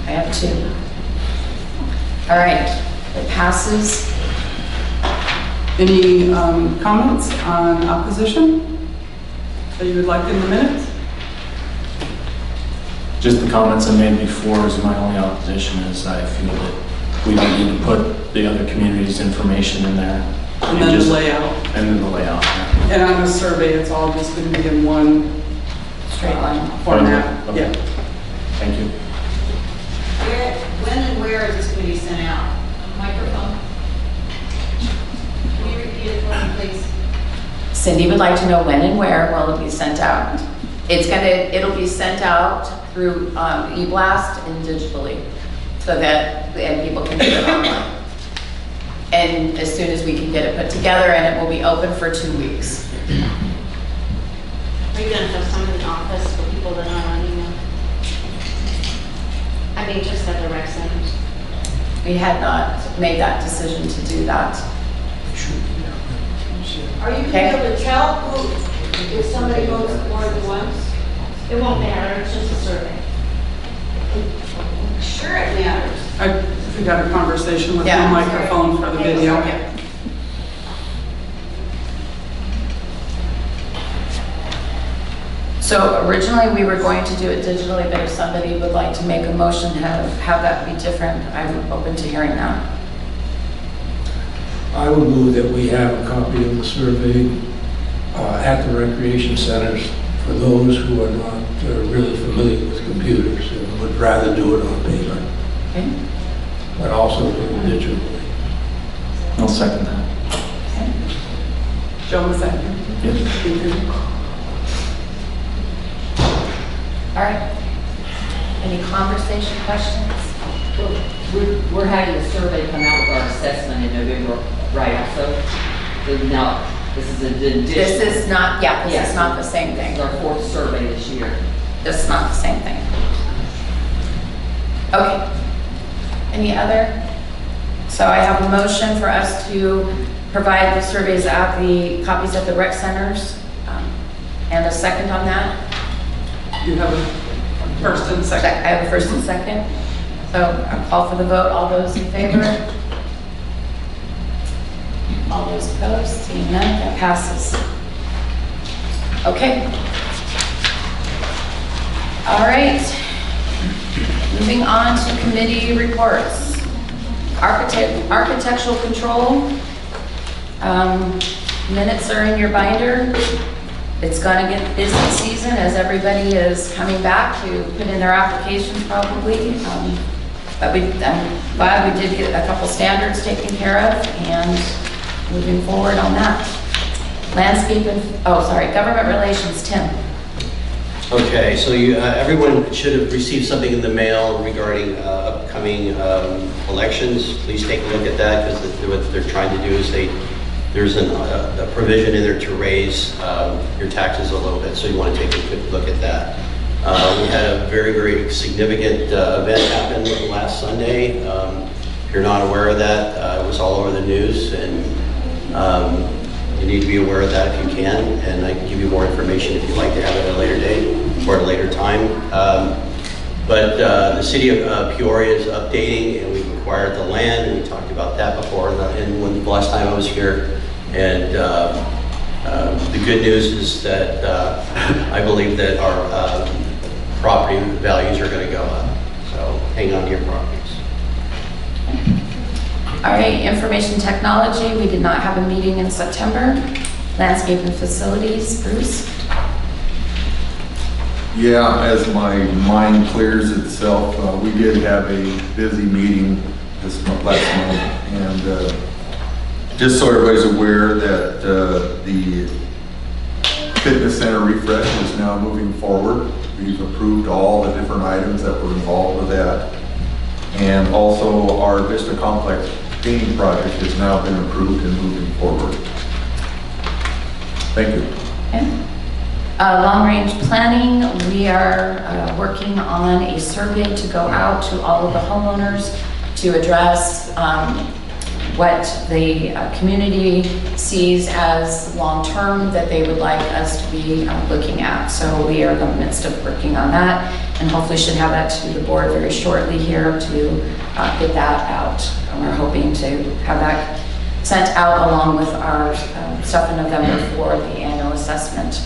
Speaker 9: I have 2. All right, it passes.
Speaker 3: Any comments on opposition that you would like in the minutes?
Speaker 6: Just the comments I made before is my only opposition is I feel that we don't need to put the other community's information in there.
Speaker 3: And then the layout.
Speaker 6: And then the layout. Yeah.
Speaker 3: And on the survey, it's all just going to be in one
Speaker 9: Straight line.
Speaker 3: format.
Speaker 6: Okay.
Speaker 3: Yeah.
Speaker 6: Thank you.
Speaker 12: When and where is this going to be sent out? Microphone? Can you repeat it for me, please?
Speaker 9: Cindy would like to know when and where will it be sent out. It'll be sent out through e-blast and digitally, so that people can get it online. And as soon as we can get it put together, and it will be open for 2 weeks.
Speaker 2: Are you gonna have some in the office for people that aren't on email? I mean, just at the rec center.
Speaker 9: We had not made that decision to do that.
Speaker 3: this year.
Speaker 12: Are you
Speaker 9: Okay.
Speaker 12: gonna be able to tell who, if somebody votes more than once?
Speaker 2: It won't matter, it's just a survey.
Speaker 12: Sure it matters.
Speaker 3: We got a conversation with
Speaker 9: Yeah.
Speaker 3: the microphone for the video.
Speaker 9: Yeah. So originally, we were going to do it digitally, but if somebody would like to make a motion, have that be different, I'm open to hearing that.
Speaker 10: I would move that we have a copy of the survey at the recreation centers for those who are not really familiar with computers and would rather do it on paper,
Speaker 9: Okay?
Speaker 10: but also do it digitally.
Speaker 6: I'll second that.
Speaker 3: Joe, was that you?
Speaker 6: Yes.
Speaker 9: All right. Any conversation questions?
Speaker 1: We're having a survey come out with our assessment in November, right, also? So now, this is an addition.
Speaker 9: This is not, yeah, this
Speaker 1: Yes.
Speaker 9: is not the same
Speaker 1: This is
Speaker 9: thing.
Speaker 1: our fourth survey this year.
Speaker 9: This is not the same thing. Okay. Any other? So I have a motion for us to provide the surveys at the, copies at the rec centers, and a second on that.
Speaker 3: You have a first and
Speaker 9: I
Speaker 3: second.
Speaker 9: have a first and second. So I'll call for the vote. All those in favor? All those opposed? Seeing none, that passes. Okay. All right. Moving on to committee reports. Architectural control. Minutes are in your binder. It's going to get busy season as everybody is coming back to put in their applications probably. But I'm glad we did get a couple standards taken care of and moving forward on that. Landscape and, government relations, Tim.
Speaker 5: Okay, so everyone should have received something in the mail regarding upcoming elections. Please take a look at that, because what they're trying to do is there's a provision in there to raise your taxes a little bit, so you want to take a quick look at that. We had a very, very significant event happen last Sunday. If you're not aware of that, it was all over the news, and you need to be aware of that if you can, and I can give you more information if you'd like to have it at a later date or at a later time. But the city of Peoria is updating, and we've acquired the land, and we talked about that before and when the last time I was here. And the good news is that I believe that our property values are going to go up. So hang on to your properties.
Speaker 9: All right, information technology, we did not have a meeting in September. Landscape and facilities, Bruce?
Speaker 7: Yeah, as my mind clears itself, we did have a busy meeting last month, and just so everybody's aware that the fitness center refresh is now moving forward. We've approved all the different items that were involved with that. And also our Vista Complex painting project has now been approved and moving forward. Thank you.
Speaker 9: Okay. Long-range planning, we are working on a survey to go out to all of the homeowners to address what the community sees as long-term that they would like us to be looking at. So we are in the midst of working on that, and hopefully should have that to the board very shortly here to get that out. And we're hoping to have that sent out along with our stuff in November for the annual assessment.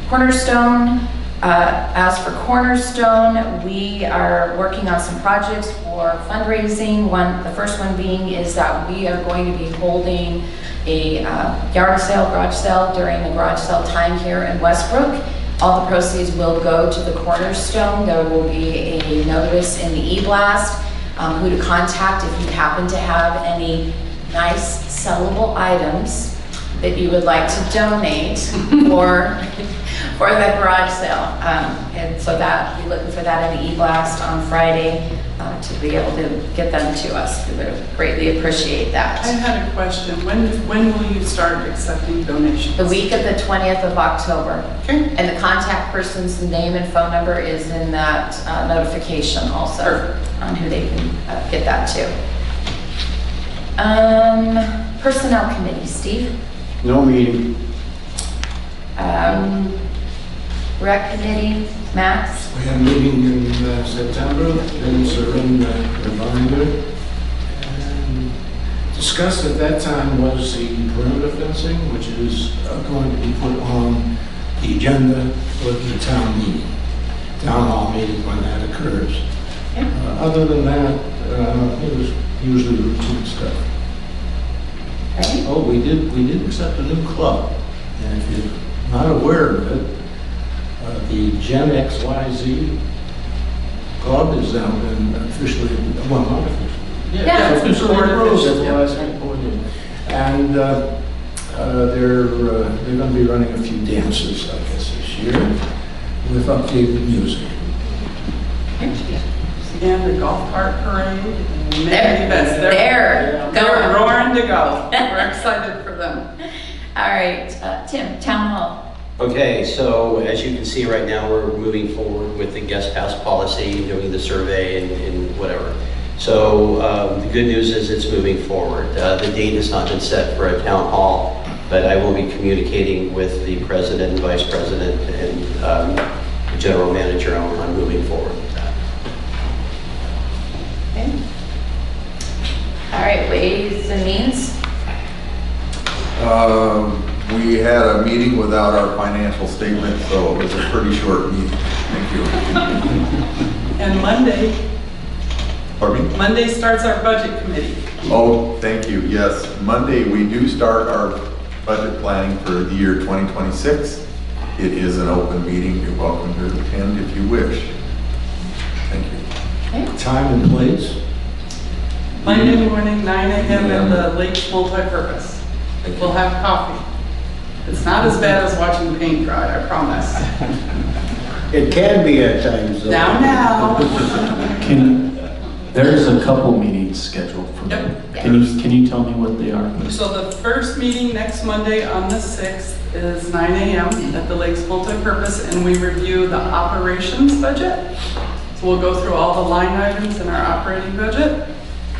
Speaker 9: Cornerstone. As for Cornerstone, we are working on some projects for fundraising. The first one being is that we are going to be holding a yard sale, garage sale during the garage sale time here in Westbrook. All the proceeds will go to the Cornerstone. There will be a notice in the e-blast who to contact if you happen to have any nice sellable items that you would like to donate for the garage sale. And so that, we're looking for that in the e-blast on Friday to be able to get them to us. We would greatly appreciate
Speaker 3: I
Speaker 9: that.
Speaker 3: had a question. When will you start accepting donations?
Speaker 9: The week of the 20th of October.
Speaker 3: Okay.
Speaker 9: And the contact person's name and phone number is in that notification also.
Speaker 3: Perfect.
Speaker 9: On who they can get that to. Personnel Committee, Steve.
Speaker 5: No meeting.
Speaker 9: Rec Committee, Max.
Speaker 10: We had a meeting in September, then Serena reminder. And discussed at that time was the perimeter fencing, which is going to be put on the agenda for the town meeting, town hall meeting when that occurs. Other than that, it was usually routine stuff.
Speaker 9: Right.
Speaker 10: Oh, we did accept a new club, and if you're not aware of it, the Gen XYZ club is now been officially, well, not officially.
Speaker 9: Yeah.
Speaker 10: Officially approved at the
Speaker 3: Yeah.
Speaker 10: last report meeting. And they're going to be running a few dances, I guess, this year with updated music.
Speaker 3: And the golf cart parade, and many
Speaker 9: They're-
Speaker 3: events.
Speaker 9: they're
Speaker 3: They're
Speaker 9: going.
Speaker 3: roaring to go. We're excited for them.
Speaker 9: All right, Tim, Town Hall.
Speaker 5: Okay, so as you can see right now, we're moving forward with the guest pass policy, doing the survey and whatever. So the good news is it's moving forward. The date has not been set for a town hall, but I will be communicating with the president and vice president and the general manager on moving forward with that.
Speaker 9: Okay. All right, Ways and Means.
Speaker 7: We had a meeting without our financial statement, so it was a pretty short meeting. Thank you.
Speaker 3: And
Speaker 7: Pardon me?
Speaker 3: Monday starts our budget committee.
Speaker 7: Oh, thank you. Yes, Monday we do start our budget planning for the year 2026. It is an open meeting. You're welcome to attend if you wish. Thank you.
Speaker 10: Time and place.
Speaker 3: Monday morning, 9 a.m. at the Lakes Multipurpose. We'll have coffee. It's not as bad as watching paint dry, I promise.
Speaker 10: It can be at times, though.
Speaker 3: Now.
Speaker 6: There's a couple meetings scheduled for them.
Speaker 3: Yep.
Speaker 6: Can you tell me what they are? please?
Speaker 3: So the first meeting next Monday on the 6th is 9 a.m. at the Lakes Multipurpose, and we review the operations budget. So we'll go through all the line items in our operating budget.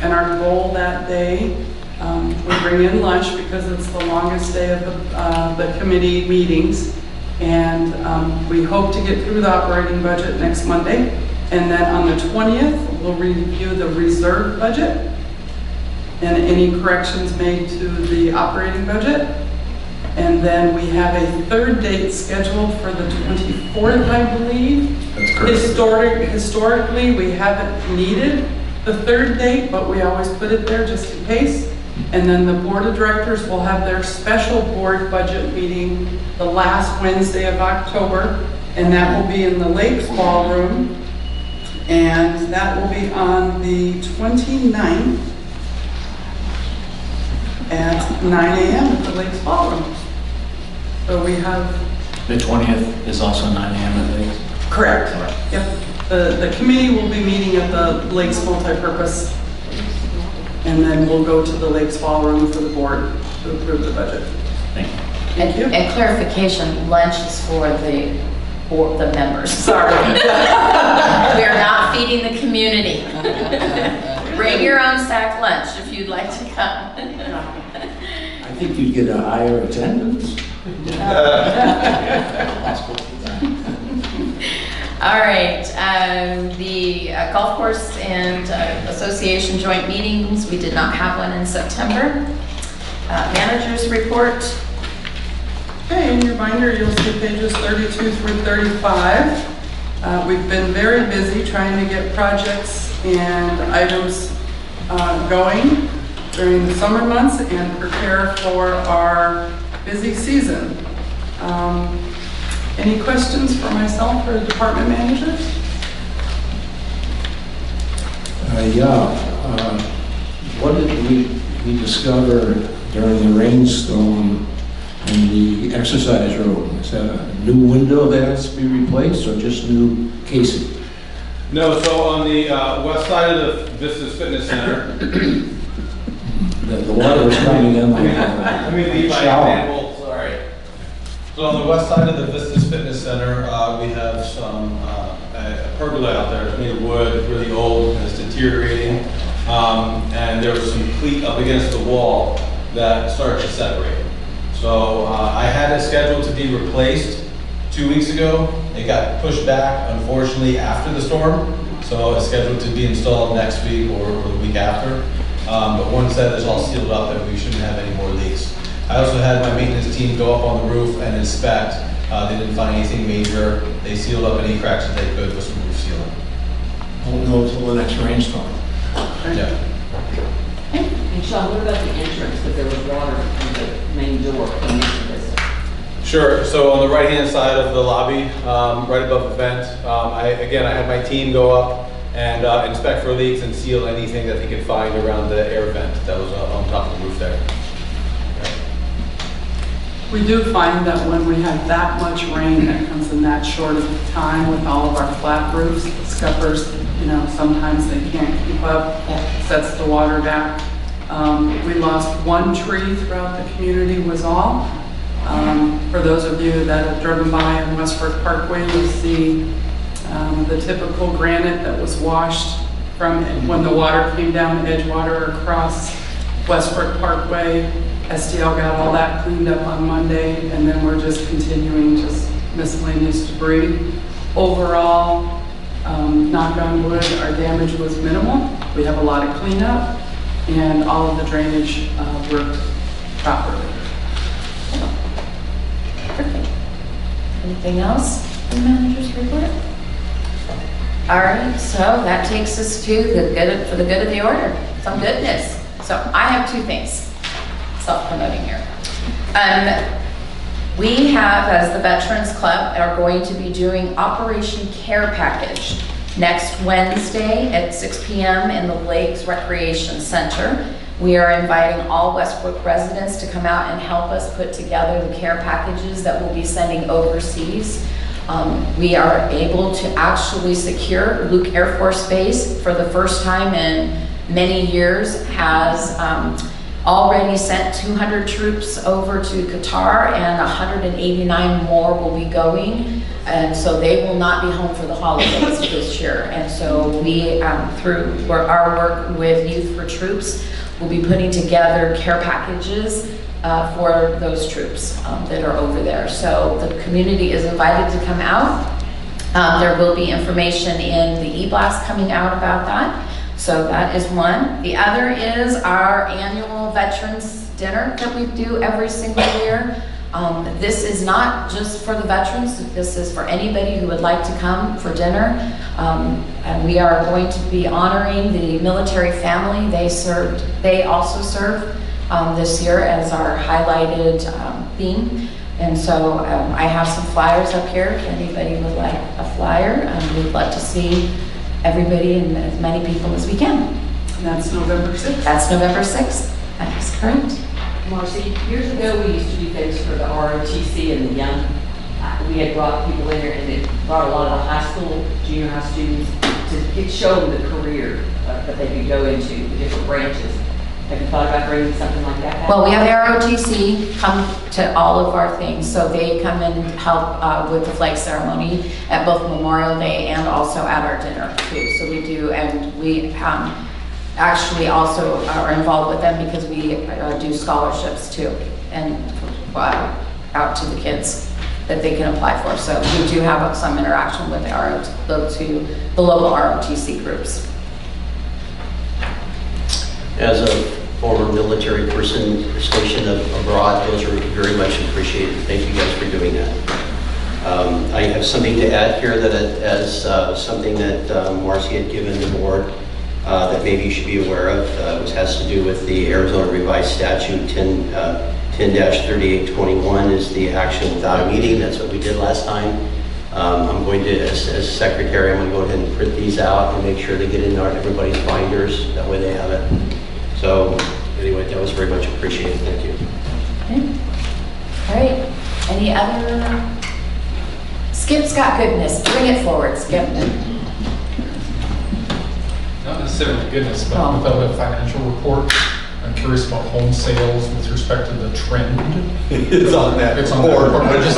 Speaker 3: And our goal that day, we bring in lunch because it's the longest day of the committee meetings. And we hope to get through the operating budget next Monday. And then on the 20th, we'll review the reserve budget and any corrections made to the operating budget. And then we have a third date scheduled for the 24th, I believe.
Speaker 7: That's correct.
Speaker 3: Historically, we haven't needed the third date, but we always put it there just in case. And then the board of directors will have their special board budget meeting the last Wednesday of October, and that will be in the Lakes Ballroom. And that will be on the 29th at 9 a.m. at the Lakes Ballroom. So we have...
Speaker 6: The 20th is also 9 a.m. at Lakes.
Speaker 3: Correct. Yep. The committee will be meeting at the Lakes Multipurpose, and then we'll go to the Lakes Ballroom for the board to approve the budget.
Speaker 6: Thank you.
Speaker 3: Thank you.
Speaker 9: And clarification, lunch is for the members.
Speaker 3: Sorry.
Speaker 9: We are not feeding the community. Bring your own sack lunch if you'd like to come.
Speaker 10: I think you'd get a higher attendance.
Speaker 9: All right, the golf course and association joint meetings, we did not have one in September. Managers report.
Speaker 3: Okay, in your binder, you'll see pages 32 through 35. We've been very busy trying to get projects and items going during the summer months and prepare for our busy season. Any questions for myself or the department managers?
Speaker 10: What did we discover during the rainstorm in the exercise room? Is that a new window that has to be replaced or just new casing?
Speaker 13: No, so on the west side of the Vistas Fitness Center.
Speaker 10: The water was coming in like
Speaker 13: Let me leave my example, sorry. So on the west side of the Vistas Fitness Center, we have some a pergola out there. It's made of wood, really old, and it's deteriorating. And there was some cleat up against the wall. that started to separate. So I had it scheduled to be replaced 2 weeks ago. It got pushed back, unfortunately, after the storm. So it's scheduled to be installed next week or the week after. But once that is all sealed up, then we shouldn't have any more leaks. I also had my maintenance team go up on the roof and inspect. They didn't find anything major. They sealed up any cracks that they could with some roof sealant.
Speaker 10: Won't know until the next rainstorm.
Speaker 13: Yeah.
Speaker 12: And Sean, what about the entrance, because there was water from the main door coming into this?
Speaker 13: Sure. So on the right-hand side of the lobby, right above the vent, I had my team go up and inspect for leaks and seal anything that they could find around the air vent that was on top of the roof there.
Speaker 3: We do find that when we have that much rain that comes in that short of time with all of our flat roofs, scuppers, sometimes they can't keep up, sets the water back. We lost one tree throughout the community was all. For those of you that have driven by on Westbrook Parkway, you'll see the typical granite that was washed from when the water came down Edgewater across Westbrook Parkway. SDL got all that cleaned up on Monday, and then we're just continuing just miscellaneous debris. Overall, knock on wood, our damage was minimal. We have a lot of cleanup, and all of the drainage worked properly.
Speaker 9: Perfect. Anything else in the manager's report? All right, so that takes us to for the good of the order, some goodness. So I have two things. Self-promoting here. We have, as the Veterans Club, are going to be doing Operation Care Package next Wednesday at 6 p.m. in the Lakes Recreation Center. We are inviting all Westbrook residents to come out and help us put together the care packages that we'll be sending overseas. We are able to actually secure Luke Air Force Base for the first time in many years, has already sent 200 troops over to Qatar, and 189 more will be going. And so they will not be home for the holidays this year. And so we, through our work with Youth for Troops, will be putting together care packages for those troops that are over there. So the community is invited to come out. There will be information in the e-blast coming out about that. So that is one. The other is our annual Veterans Dinner that we do every single year. This is not just for the veterans. This is for anybody who would like to come for dinner. And we are going to be honoring the military family. They also serve this year as our highlighted theme. And so I have some flyers up here if anybody would like a flyer. We'd love to see everybody and as many people as we can.
Speaker 3: And that's November 6th?
Speaker 9: That's November 6th. That is correct.
Speaker 12: Marcy, years ago, we used to do things for the ROTC and the young. We had brought people in there, and it brought a lot of the high school, junior high students to show them the career that they could go into, the different branches. Have you thought about bringing something like that?
Speaker 9: Well, we have ROTC come to all of our things, so they come and help with the flag ceremony at both Memorial Day and also at our dinner too. So we do, and we actually also are involved with them because we do scholarships too, and out to the kids that they can apply for. So we do have some interaction with the local ROTC groups.
Speaker 5: As a former military person stationed abroad, those are very much appreciated. Thank you guys for doing that. I have something to add here that as something that Marcy had given the board that maybe you should be aware of. It has to do with the Arizona Revised Statute 10-3821 is the action without a meeting. That's what we did last time. I'm going to, as secretary, I'm going to go ahead and print these out and make sure they get in everybody's binders. That way they have it. So anyway, that was very much appreciated. Thank you.
Speaker 9: Okay. All right. Any other? Skip's got goodness. Bring it forward, Skip.
Speaker 11: Not necessarily goodness, but without a financial report, I'm curious about home sales with respect to the trend.
Speaker 7: It's on that
Speaker 11: It's on the
Speaker 7: report.
Speaker 11: report. I just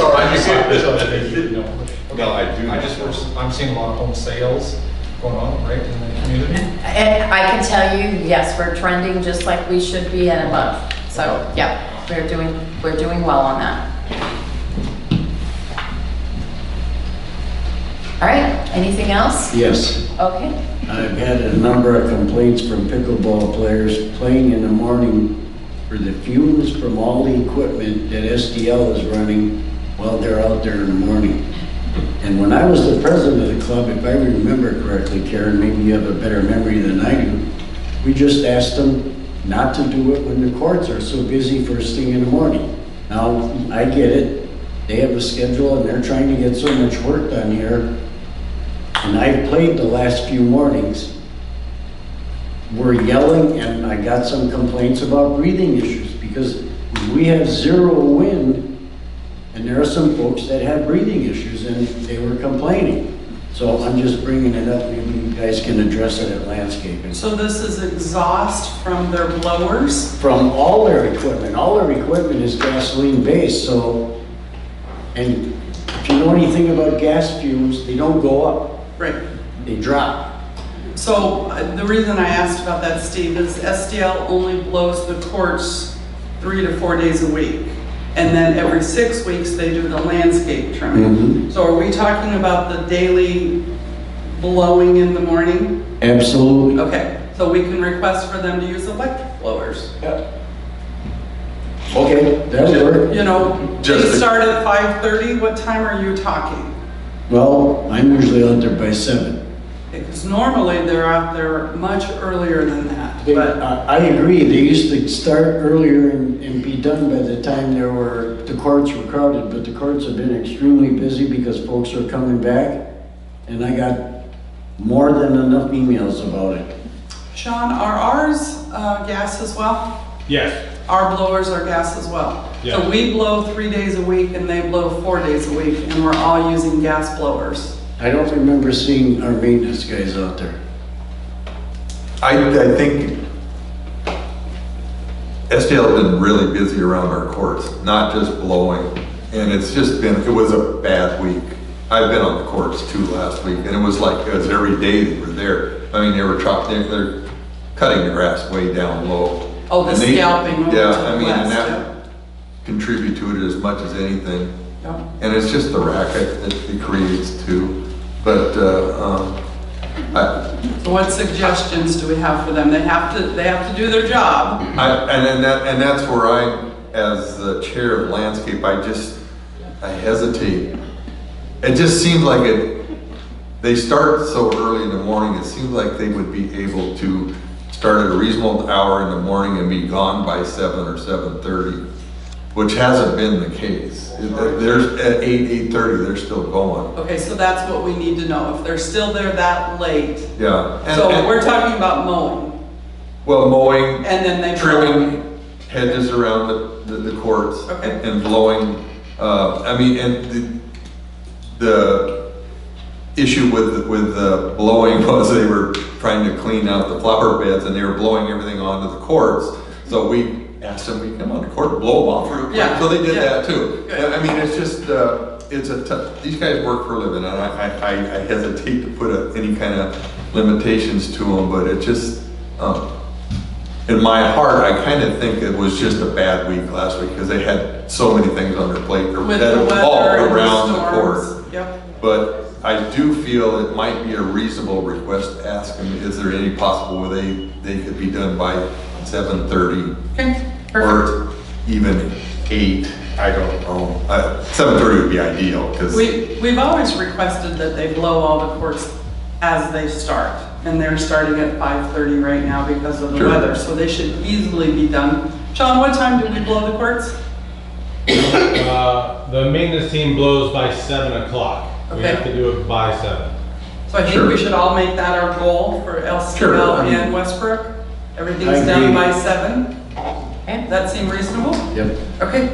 Speaker 7: No, I do.
Speaker 11: I'm seeing a lot of home sales going on, right, in the community.
Speaker 9: And I can tell you, yes, we're trending just like we should be and above. So, yeah, we're doing well on that. All right, anything else?
Speaker 14: Yes,
Speaker 9: Okay.
Speaker 14: I've had a number of complaints from pickleball players playing in the morning for the fumes from all the equipment that SDL is running while they're out there in the morning. And when I was the president of the club, if I remember correctly, Karen, maybe you have a better memory than I do, we just asked them not to do it when the courts are so busy first thing in the morning. Now, I get it. They have a schedule and they're trying to get so much work done here. And I've played the last few mornings. We're yelling, and I got some complaints about breathing issues because we have zero wind, and there are some folks that have breathing issues, and they were complaining. So I'm just bringing it up. Maybe you guys can address it at landscaping.
Speaker 3: So this is exhaust from their blowers?
Speaker 14: From all their equipment. All their equipment is gasoline based, so, and if you know anything about gas fumes, they don't go up.
Speaker 3: Right.
Speaker 14: They drop.
Speaker 3: So the reason I asked about that, Steve, is SDL only blows the courts 3 to 4 days a week. And then every 6 weeks, they do the landscape trimming. So are we talking about the daily blowing in the morning?
Speaker 14: Absolutely.
Speaker 3: Okay, so we can request for them to use electric blowers.
Speaker 14: Yep. Okay, that'll work.
Speaker 3: You know, they start at 5:30, what time are you talking?
Speaker 14: Well, I'm usually out there by 7.
Speaker 3: Because normally they're out there much earlier than that, but.
Speaker 14: I agree, they used to start earlier and be done by the time the courts were crowded, but the courts have been extremely busy because folks are coming back, and I got more than enough emails about it.
Speaker 3: Sean, are ours gas as well?
Speaker 13: Yes.
Speaker 3: Our blowers are gas as well.
Speaker 13: Yeah.
Speaker 3: So we blow 3 days a week and they blow 4 days a week, and we're all using gas blowers.
Speaker 14: I don't remember seeing our maintenance guys out there.
Speaker 7: I think SDL has been really busy around our courts, not just blowing. And it was a bad week. I've been on the courts too last week, and it was every day they were there. I mean, they're cutting the grass way down low.
Speaker 3: Oh, the scalping over to
Speaker 7: Yeah,
Speaker 3: the
Speaker 7: I mean, and
Speaker 3: west,
Speaker 7: that contribute to it as much as anything.
Speaker 3: yeah.
Speaker 7: And it's just the racket that it creates too. But,
Speaker 3: So what suggestions do we have for them? They have to do their job.
Speaker 7: and that's where I, as the chair of landscape, I hesitate. It just seems like they start so early in the morning, it seems like they would be able to start at a reasonable hour in the morning and be gone by 7 or 7:30, which hasn't been the case. There's at 8:30, they're still going.
Speaker 3: Okay, so that's what we need to know, if they're still there that late.
Speaker 7: Yeah.
Speaker 3: So we're talking about mowing.
Speaker 7: Well, mowing,
Speaker 3: And then they
Speaker 7: trimming hedges around the courts,
Speaker 3: Okay.
Speaker 7: and blowing. And the issue with blowing was they were trying to clean out the flower beds and they were blowing everything onto the courts. So we asked them, we come on the court, blow them off real quick.
Speaker 3: Yeah.
Speaker 7: So they did
Speaker 3: Yeah.
Speaker 7: that too.
Speaker 3: Good.
Speaker 7: I mean, it's just, it's a tough, these guys work for a living, and I hesitate to put any kind of limitations to them, but it just, in my heart, I kind of think it was just a bad week last week because they had so many things on their plate
Speaker 3: With
Speaker 7: that
Speaker 3: the weather
Speaker 7: evolved
Speaker 3: and
Speaker 7: around
Speaker 3: the
Speaker 7: the court.
Speaker 3: storms. Yep.
Speaker 7: But I do feel it might be a reasonable request to ask them, is there any possible way they could be done by 7:30?
Speaker 3: Okay, perfect.
Speaker 7: Or even 8, I don't know. 7:30 would be ideal, because.
Speaker 3: We've always requested that they blow all the courts as they start, and they're starting at 5:30 right now because of the
Speaker 7: Sure.
Speaker 3: weather, so they should easily be done. Sean, what time do we blow the courts?
Speaker 13: The maintenance team blows by 7 o'clock. We
Speaker 3: Okay.
Speaker 13: have to do it by 7.
Speaker 3: So I think
Speaker 7: Sure.
Speaker 3: we should all make that our goal for
Speaker 7: Sure,
Speaker 3: LCL
Speaker 7: I mean-
Speaker 3: and Westbrook.
Speaker 14: I
Speaker 3: Everything's done
Speaker 14: agree.
Speaker 3: by 7.
Speaker 9: Okay.
Speaker 3: That seem reasonable?
Speaker 14: Yep.
Speaker 3: Okay.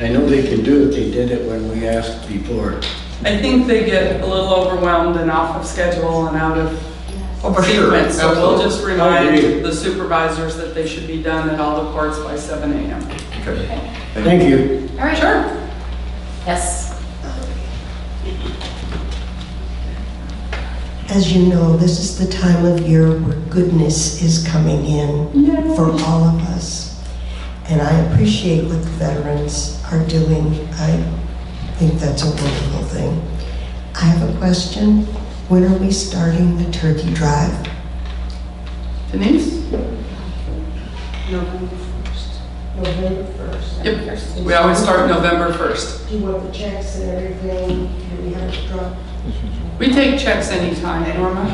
Speaker 14: I know they can do it, they did it when we asked before.
Speaker 3: I think they get a little overwhelmed and off of schedule and out of
Speaker 7: Oh, for sure.
Speaker 3: sequence. So we'll just
Speaker 14: I agree.
Speaker 3: remind the supervisors that they should be done at all the courts by 7 a.m.
Speaker 7: Okay.
Speaker 14: Thank you.
Speaker 9: All right.
Speaker 3: Sure.
Speaker 9: Yes.
Speaker 15: As you know, this is the time of year where goodness is coming in for all of us. And I appreciate what the veterans are doing. I think that's a wonderful thing. I have a question. When are we starting the turkey drive?
Speaker 3: Denise?
Speaker 15: November 1st. November 1st.
Speaker 3: Yep, we always start November 1st.
Speaker 15: Do you want the checks and everything? Do we have to drop?
Speaker 3: We take checks anytime, Norma.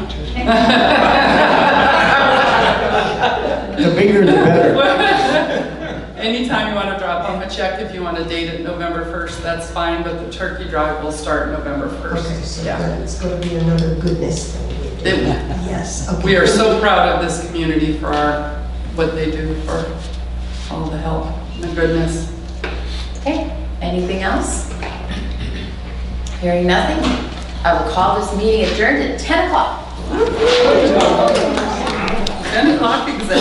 Speaker 14: The bigger the better.
Speaker 3: Anytime you want to drop off a check, if you want to date it November 1st, that's fine, but the turkey drive will start November 1st.
Speaker 15: Okay, so
Speaker 3: Yeah.
Speaker 15: then it's going to be another goodness thing. Yes. Okay.
Speaker 3: We are so proud of this community for what they do for all the help and the goodness.
Speaker 9: Okay, anything else? Hearing nothing, I will call this meeting adjourned at 10 o'clock.
Speaker 3: 10 o'clock exactly.